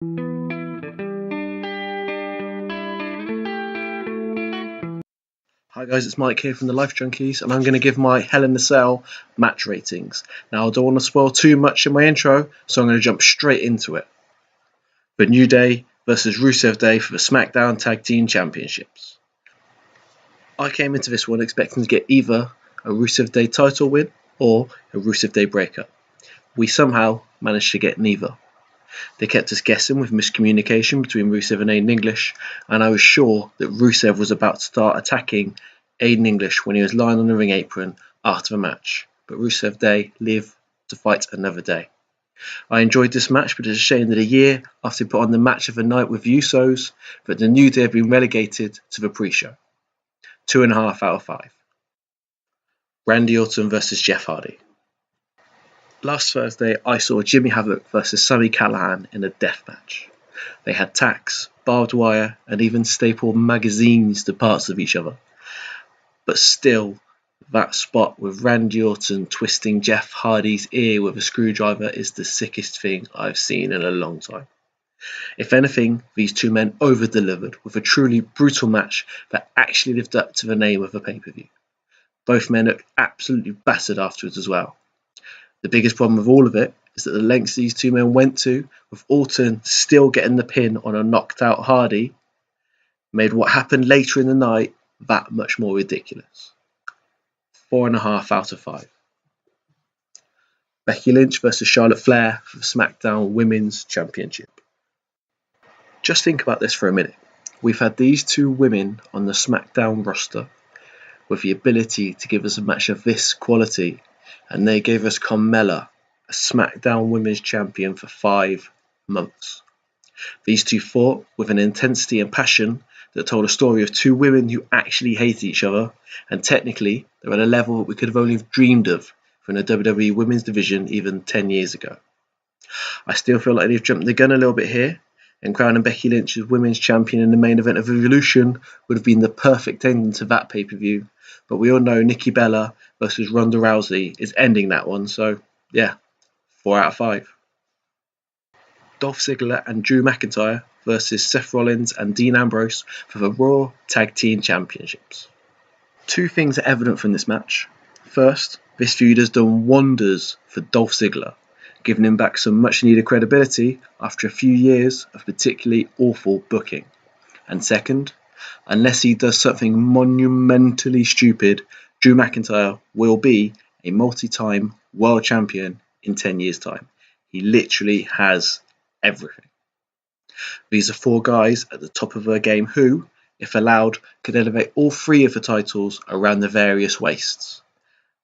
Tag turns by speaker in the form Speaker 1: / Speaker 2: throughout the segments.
Speaker 1: Hi guys, it's Mike here from the Life Junkies, and I'm going to give my Hell in the Cell match ratings. Now, I don't want to spoil too much in my intro, so I'm going to jump straight into it. The New Day versus Rusev Day for the SmackDown Tag Team Championships. I came into this one expecting to get either a Rusev Day title win or a Rusev Day breakup. We somehow managed to get neither. They kept us guessing with miscommunication between Rusev and Aiden English, and I was sure that Rusev was about to start attacking Aiden English when he was lying on the ring apron after the match, but Rusev Day lived to fight another day. I enjoyed this match, but it's a shame that a year after they put on the match of the night with Usos, that the New Day have been relegated to the pre-show. 2.5 out of 5. Randy Orton versus Jeff Hardy. Last Thursday, I saw Jimmy Havoc versus Sami Callihan in a death match. They had tacks, barbed wire, and even stapled magazines to parts of each other. But still, that spot with Randy Orton twisting Jeff Hardy's ear with a screwdriver is the sickest thing I've seen in a long time. If anything, these two men over-delivered with a truly brutal match that actually lived up to the name of a pay-per-view. Both men looked absolutely battered afterwards as well. The biggest problem with all of it is that the lengths these two men went to, with Orton still getting the pin on a knocked out Hardy, made what happened later in the night that much more ridiculous. 4.5 out of 5. Becky Lynch versus Charlotte Flair for the SmackDown Women's Championship. Just think about this for a minute. We've had these two women on the SmackDown roster with the ability to give us a match of this quality, and they gave us Carmella, a SmackDown Women's Champion, for 5 months. These two fought with an intensity and passion that told a story of two women who actually hated each other, and technically they're at a level that we could have only dreamed of from the WWE Women's Division even 10 years ago. I still feel like they've jumped the gun a little bit here, and crowning Becky Lynch as Women's Champion in the main event of Evolution would have been the perfect ending to that pay-per-view, but we all know Nikki Bella versus Ronda Rousey is ending that one, so yeah, 4 out of 5. Dolph Ziggler and Drew McIntyre versus Seth Rollins and Dean Ambrose for the Raw Tag Team Championships. Two things are evident from this match. First, this feud has done wonders for Dolph Ziggler, giving him back some much needed credibility after a few years of particularly awful booking. And second, unless he does something monumentally stupid, Drew McIntyre will be a multi-time world champion in 10 years' time. He literally has everything. These are 4 guys at the top of their game who, if allowed, could elevate all 3 of the titles around the various waists.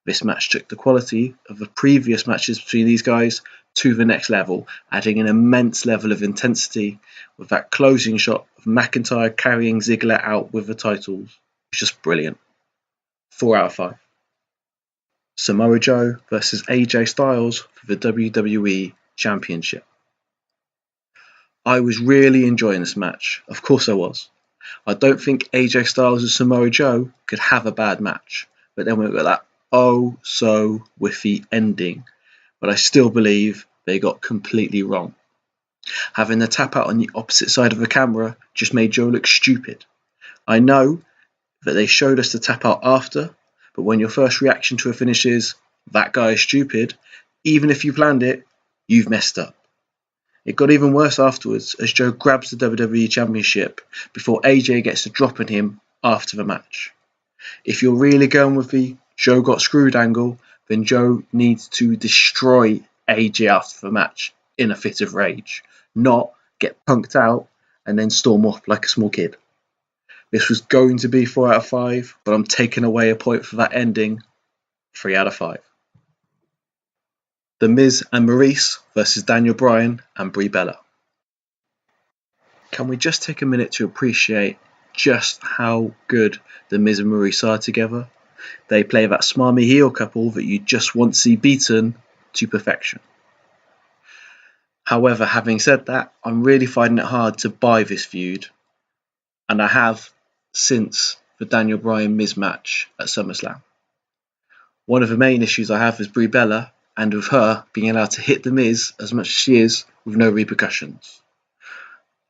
Speaker 1: This match took the quality of the previous matches between these guys to the next level, adding an immense level of intensity with that closing shot of McIntyre carrying Ziggler out with the titles. It's just brilliant. 4 out of 5. Samoa Joe versus AJ Styles for the WWE Championship. I was really enjoying this match. Of course I was. I don't think AJ Styles and Samoa Joe could have a bad match, but then we've got that oh so whiffy ending, but I still believe they got completely wrong. Having the tap out on the opposite side of the camera just made Joe look stupid. I know that they showed us the tap out after, but when your first reaction to a finish is, that guy is stupid, even if you planned it, you've messed up. It got even worse afterwards as Joe grabs the WWE Championship before AJ gets the drop on him after the match. If you're really going with the Joe got screwed angle, then Joe needs to destroy AJ after the match in a fit of rage, not get punked out and then storm off like a small kid. This was going to be 4 out of 5, but I'm taking away a point for that ending. 3 out of 5. The Miz and Maurice versus Daniel Bryan and Brie Bella. Can we just take a minute to appreciate just how good the Miz and Maurice are together? They play that smarmy heel couple that you just want to see beaten to perfection. However, having said that, I'm really finding it hard to buy this feud, and I have since the Daniel Bryan Miz match at SummerSlam. One of the main issues I have is Brie Bella, and with her being allowed to hit the Miz as much as she is with no repercussions.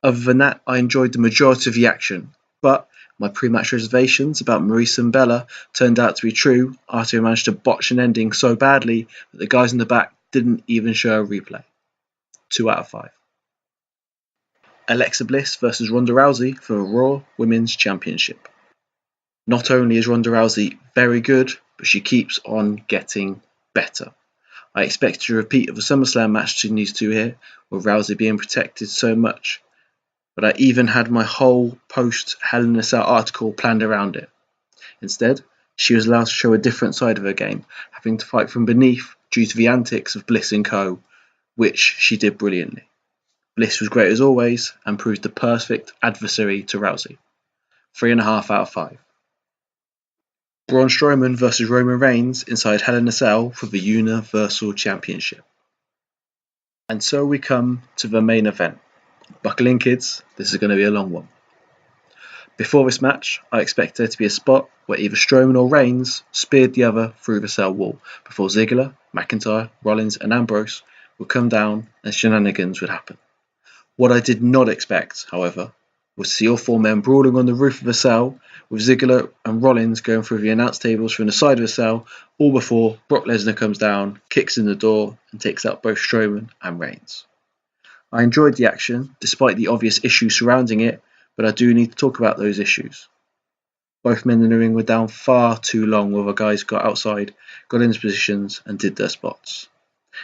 Speaker 1: Other than that, I enjoyed the majority of the action, but my pre-match reservations about Maurice and Bella turned out to be true after I managed to botch an ending so badly that the guys in the back didn't even show a replay. 2 out of 5. Alexa Bliss versus Ronda Rousey for a Raw Women's Championship. Not only is Ronda Rousey very good, but she keeps on getting better. I expected a repeat of the SummerSlam match between these two here, with Rousey being protected so much, but I even had my whole post Hell in a Cell article planned around it. Instead, she was allowed to show a different side of her game, having to fight from beneath due to the antics of Bliss and co, which she did brilliantly. Bliss was great as always and proved the perfect adversary to Rousey. 3.5 out of 5. Braun Strowman versus Roman Reigns inside Hell in a Cell for the Universal Championship. And so we come to the main event. Buckle in, kids, this is going to be a long one. Before this match, I expected there to be a spot where either Strowman or Reigns speared the other through the cell wall before Ziggler, McIntyre, Rollins and Ambrose would come down and shenanigans would happen. What I did not expect, however, was to see all 4 men brawling on the roof of a cell, with Ziggler and Rollins going through the announce tables from the side of the cell, all before Brock Lesnar comes down, kicks in the door, and takes out both Strowman and Reigns. I enjoyed the action, despite the obvious issues surrounding it, but I do need to talk about those issues. Both men in the ring were down far too long while the guys got outside, got into positions, and did their spots.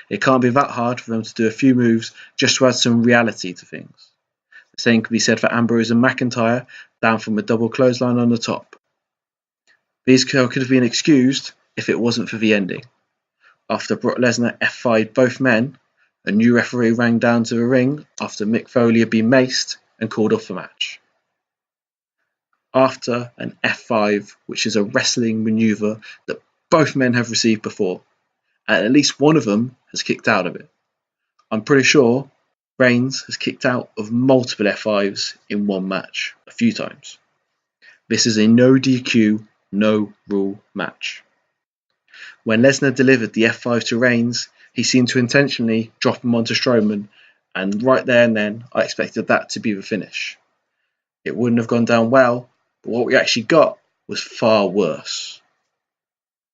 Speaker 1: It can't be that hard for them to do a few moves just to add some reality to things. The same could be said for Ambrose and McIntyre down from a double clothesline on the top. These could have been excused if it wasn't for the ending. After Brock Lesnar F5'd both men, a new referee rang down to the ring after Mick Foley had been maced and called off the match. After an F5, which is a wrestling maneuver that both men have received before, and at least one of them has kicked out of it. I'm pretty sure Reigns has kicked out of multiple F5s in one match a few times. This is a no DQ, no rule match. When Lesnar delivered the F5 to Reigns, he seemed to intentionally drop him onto Strowman, and right there and then I expected that to be the finish. It wouldn't have gone down well, but what we actually got was far worse.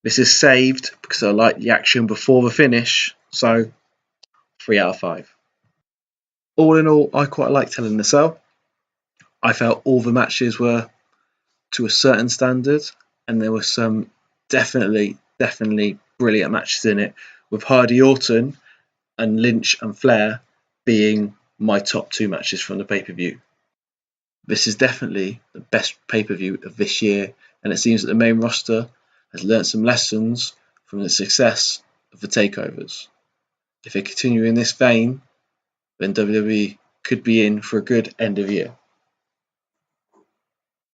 Speaker 1: This is saved because I like the action before the finish, so 3 out of 5. All in all, I quite liked Hell in a Cell. I felt all the matches were to a certain standard, and there were some definitely brilliant matches in it, with Hardy Orton and Lynch and Flair being my top 2 matches from the pay-per-view. This is definitely the best pay-per-view of this year, and it seems that the main roster has learnt some lessons from the success of the takeovers. If they continue in this vein, then WWE could be in for a good end of year.